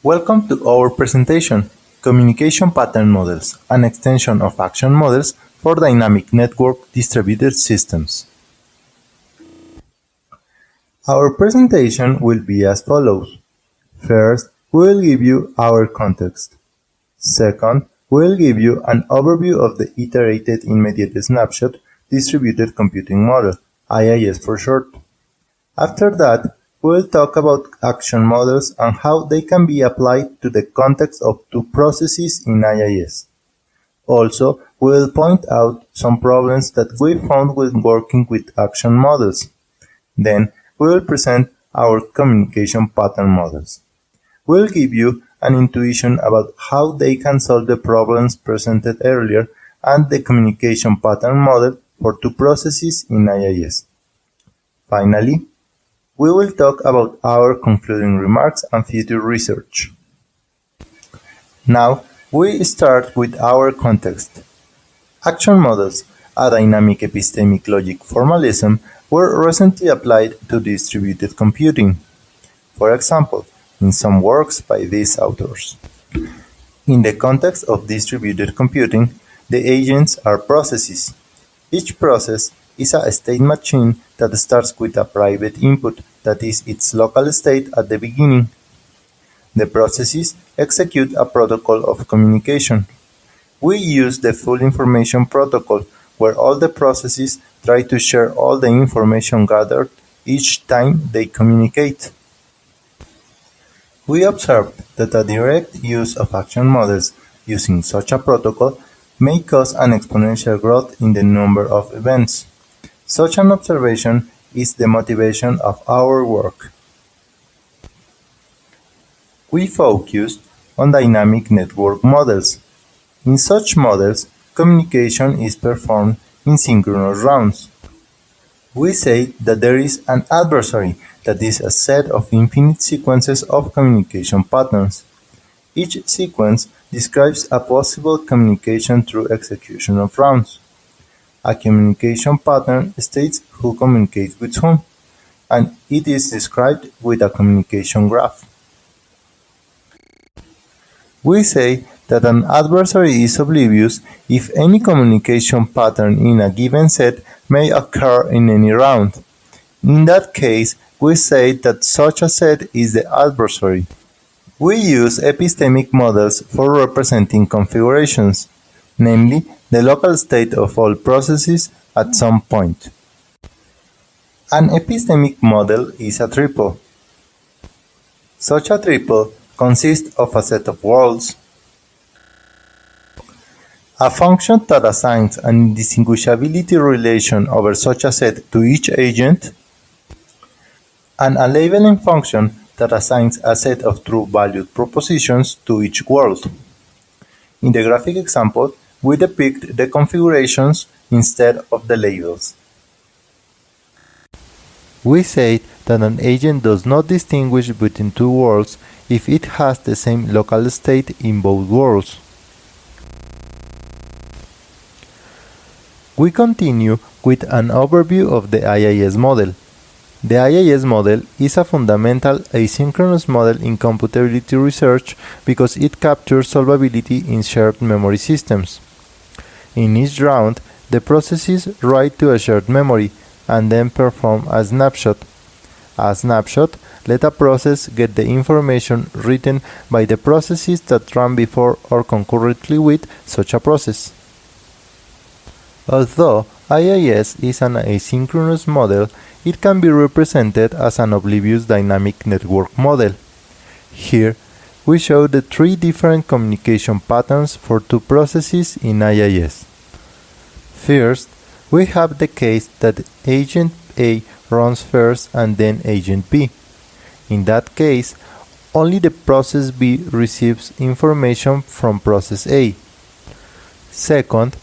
Welcome to our presentation, Communication Pattern Models, an extension of action models for dynamic network distributed systems. Our presentation will be as follows. First, we will give you our context. Second, we will give you an overview of the Iterated Immediate Snapshot Distributed Computing Model, IIS for short. After that, we will talk about action models and how they can be applied to the context of two processes in IIS. Also, we will point out some problems that we found when working with action models. Then, we will present our communication pattern models. We will give you an intuition about how they can solve the problems presented earlier and the communication pattern model for two processes in IIS. Finally, we will talk about our concluding remarks and future research. Now, we start with our context. Action models, a dynamic epistemic logic formalism, were recently applied to distributed computing. For example, in some works by these authors. In the context of distributed computing, the agents are processes. Each process is a state machine that starts with a private input that is its local state at the beginning. The processes execute a protocol of communication. We use the full information protocol, where all the processes try to share all the information gathered each time they communicate. We observed that a direct use of action models using such a protocol may cause an exponential growth in the number of events. Such an observation is the motivation of our work. We focused on dynamic network models. In such models, communication is performed in synchronous rounds. We say that there is an adversary, that is a set of infinite sequences of communication patterns. Each sequence describes a possible communication through execution of rounds. A communication pattern states who communicates with whom, and it is described with a communication graph. We say that an adversary is oblivious if any communication pattern in a given set may occur in any round. In that case, we say that such a set is the adversary. We use epistemic models for representing configurations, namely the local state of all processes at some point. An epistemic model is a triple. Such a triple consists of a set of worlds, a function that assigns an indistinguishability relation over such a set to each agent, and a labeling function that assigns a set of true-valued propositions to each world. In the graphic example, we depict the configurations instead of the labels. We say that an agent does not distinguish between two worlds if it has the same local state in both worlds. We continue with an overview of the IIS model. The IIS model is a fundamental asynchronous model in computability research because it captures solvability in shared memory systems. In each round, the processes write to a shared memory and then perform a snapshot. A snapshot lets a process get the information written by the processes that run before or concurrently with such a process. Although IIS is an asynchronous model, it can be represented as an oblivious dynamic network model. Here, we show the three different communication patterns for two processes in IIS. First, we have the case that agent A runs first and then agent B. In that case, only the process B receives information from process A. Second,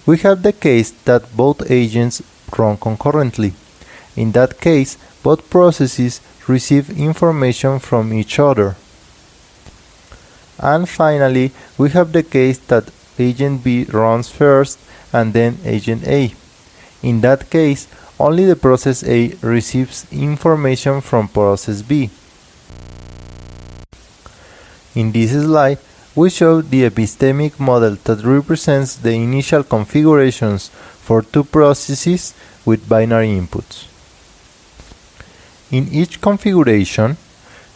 we have the case that both agents run concurrently. In that case, both processes receive information from each other. And finally, we have the case that agent B runs first and then agent A. In that case, only the process A receives information from process B. In this slide, we show the epistemic model that represents the initial configurations for two processes with binary inputs. In each configuration,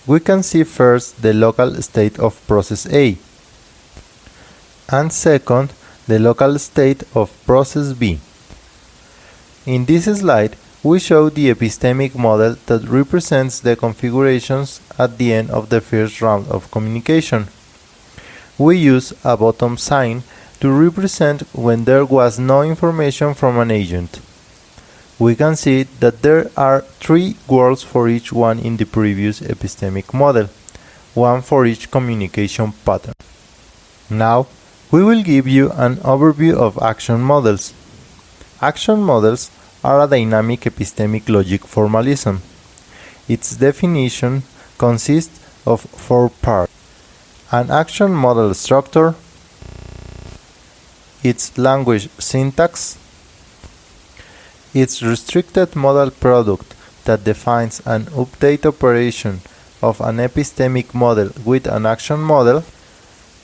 we can see first the local state of process A, and second, the local state of process B. In this slide, we show the epistemic model that represents the configurations at the end of the first round of communication. We use a bottom sign to represent when there was no information from an agent. We can see that there are 3 worlds for each one in the previous epistemic model, one for each communication pattern. Now, we will give you an overview of action models. Action models are a dynamic epistemic logic formalism. Its definition consists of 4 parts: an action model structure, its language syntax, its restricted modal product that defines an update operation of an epistemic model with an action model,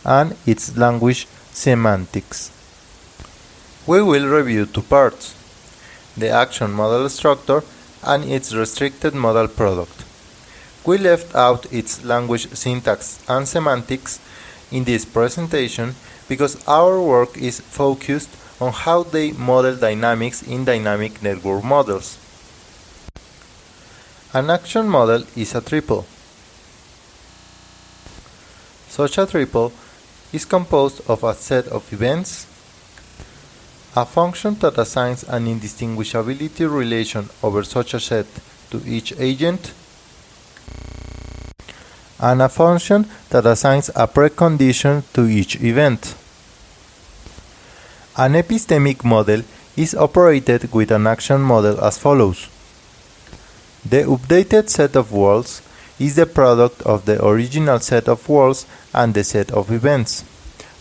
and its language semantics. We will review 2 parts: the action model structure and its restricted modal product. We left out its language syntax and semantics in this presentation because our work is focused on how they model dynamics in dynamic network models. An action model is a triple. Such a triple is composed of a set of events, a function that assigns an indistinguishability relation over such a set to each agent, and a function that assigns a precondition to each event. An epistemic model is operated with an action model as follows. The updated set of worlds is the product of the original set of worlds and the set of events,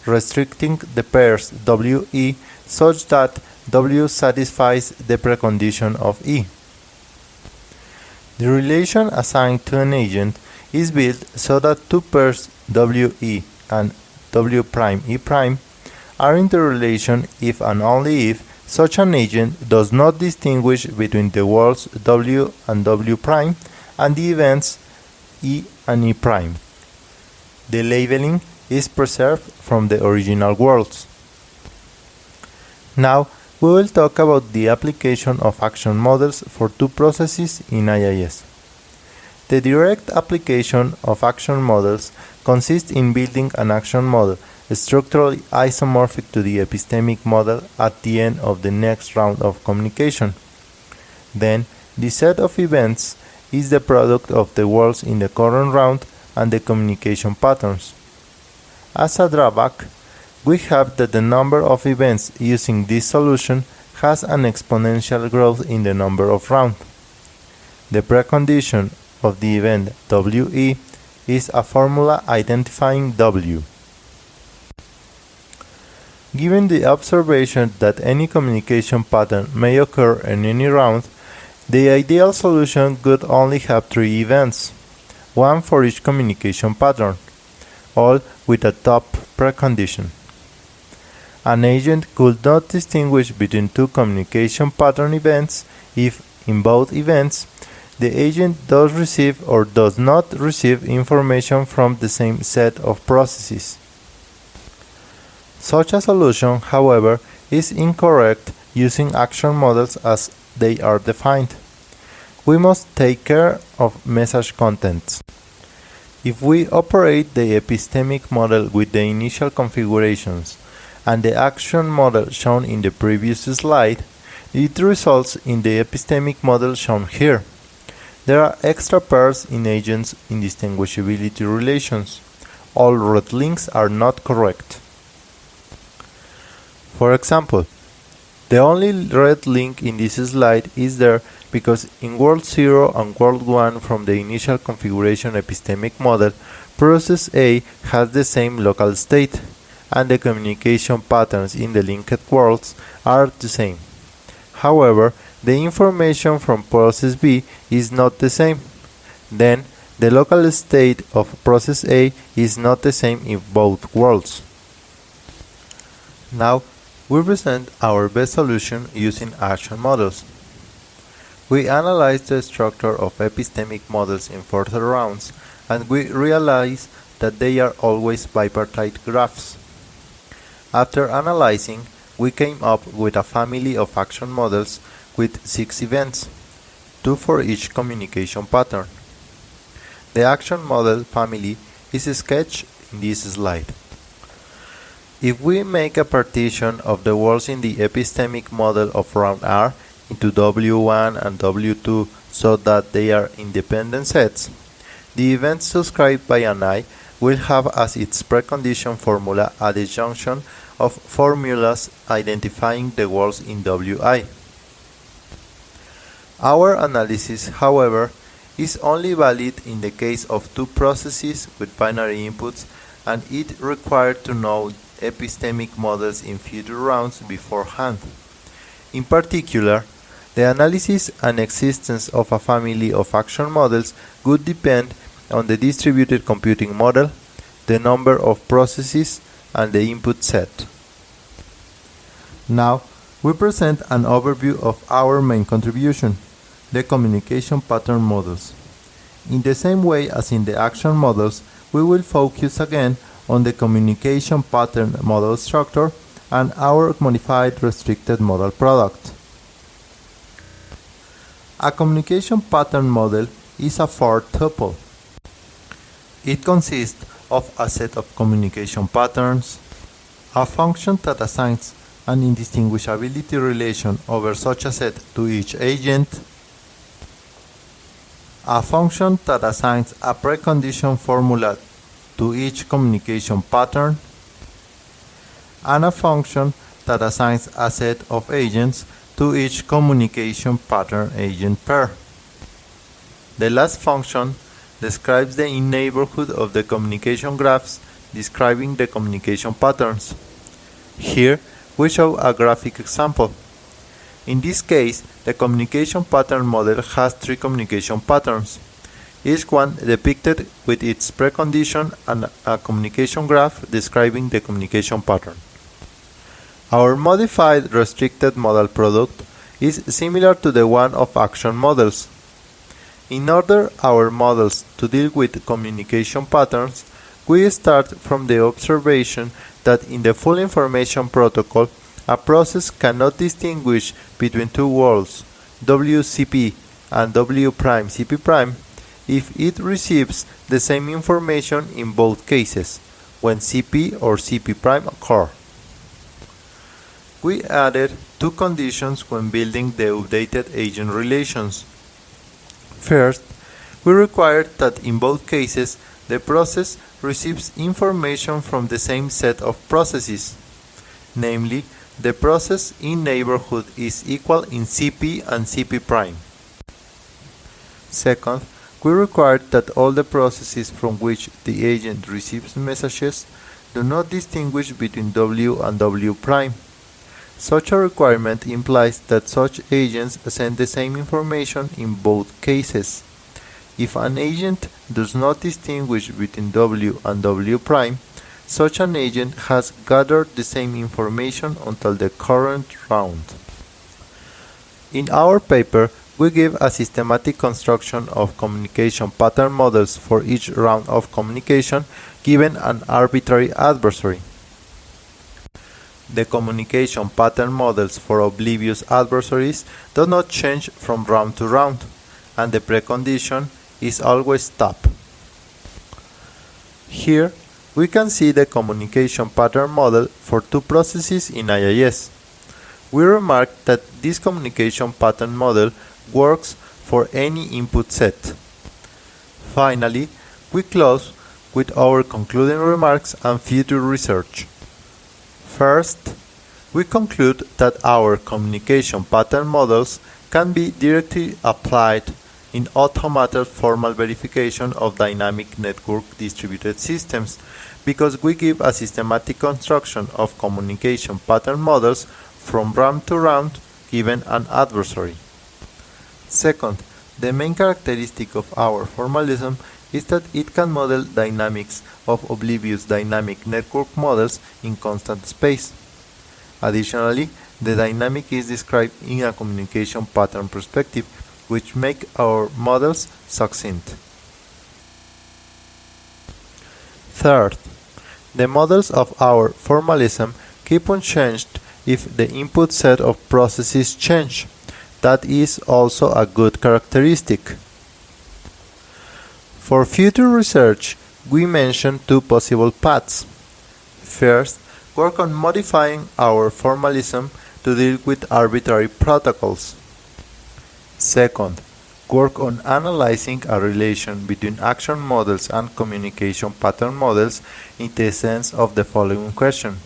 restricting the pairs WE such that W satisfies the precondition of E. The relation assigned to an agent is built so that 2 pairs WE and W'E' are in the relation if and only if such an agent does not distinguish between the worlds W and W' and the events E and E'. The labeling is preserved from the original worlds. Now, we will talk about the application of action models for 2 processes in IIS. The direct application of action models consists in building an action model structurally isomorphic to the epistemic model at the end of the next round of communication. Then, the set of events is the product of the worlds in the current round and the communication patterns. As a drawback, we have that the number of events using this solution has an exponential growth in the number of rounds. The precondition of the event WE is a formula identifying W. Given the observation that any communication pattern may occur in any round, the ideal solution could only have 3 events, one for each communication pattern, all with a top precondition. An agent could not distinguish between 2 communication pattern events if, in both events, the agent does receive or does not receive information from the same set of processes. Such a solution, however, is incorrect using action models as they are defined. We must take care of message contents. If we operate the epistemic model with the initial configurations and the action model shown in the previous slide, it results in the epistemic model shown here. There are extra pairs in agents' indistinguishability relations. All red links are not correct. For example, the only red link in this slide is there because in world 0 and world 1 from the initial configuration epistemic model, process A has the same local state, and the communication patterns in the linked worlds are the same. However, the information from process B is not the same. Then, the local state of process A is not the same in both worlds. Now, we present our best solution using action models. We analyzed the structure of epistemic models in further rounds, and we realized that they are always bipartite graphs. After analyzing, we came up with a family of action models with 6 events, 2 for each communication pattern. The action model family is sketched in this slide. If we make a partition of the worlds in the epistemic model of round R into W1 and W2 so that they are independent sets, the event subscribed by an I will have as its precondition formula a disjunction of formulas identifying the worlds in Wi. Our analysis, however, is only valid in the case of 2 processes with binary inputs, and it required to know epistemic models in future rounds beforehand. In particular, the analysis and existence of a family of action models would depend on the distributed computing model, the number of processes, and the input set. Now, we present an overview of our main contribution, the communication pattern models. In the same way as in the action models, we will focus again on the communication pattern model structure and our modified restricted model product. A communication pattern model is a Ford tuple. It consists of a set of communication patterns, a function that assigns an indistinguishability relation over such a set to each agent, a function that assigns a precondition formula to each communication pattern, and a function that assigns a set of agents to each communication pattern agent pair. The last function describes the in-neighborhood of the communication graphs describing the communication patterns. Here, we show a graphic example. In this case, the communication pattern model has 3 communication patterns, each one depicted with its precondition and a communication graph describing the communication pattern. Our modified restricted model product is similar to the one of action models. In order our models to deal with communication patterns, we start from the observation that in the full information protocol, a process cannot distinguish between 2 worlds, WCP and W'CP', if it receives the same information in both cases, when CP or CP' occur. We added 2 conditions when building the updated agent relations. First, we required that in both cases the process receives information from the same set of processes, namely, the process in neighborhood is equal in CP and CP'. Second, we required that all the processes from which the agent receives messages do not distinguish between W and W'. Such a requirement implies that such agents send the same information in both cases. If an agent does not distinguish between W and W', such an agent has gathered the same information until the current round. In our paper, we give a systematic construction of communication pattern models for each round of communication given an arbitrary adversary. The communication pattern models for oblivious adversaries do not change from round to round, and the precondition is always stop. Here, we can see the communication pattern model for 2 processes in IIS. We remark that this communication pattern model works for any input set. Finally, we close with our concluding remarks and future research. First, we conclude that our communication pattern models can be directly applied in automated formal verification of dynamic network distributed systems because we give a systematic construction of communication pattern models from round to round given an adversary. Second, the main characteristic of our formalism is that it can model dynamics of oblivious dynamic network models in constant space. Additionally, the dynamic is described in a communication pattern perspective, which make our models succinct. Third, the models of our formalism keep unchanged if the input set of processes change. That is also a good characteristic. For future research, we mention two possible paths. First, work on modifying our formalism to deal with arbitrary protocols. Second, work on analyzing a relation between action models and communication pattern models in the sense of the following question.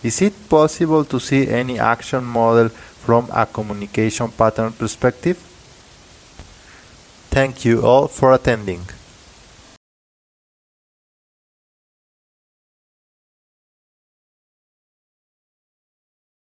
Is it possible to see any action model from a communication pattern perspective? Thank you all for attending.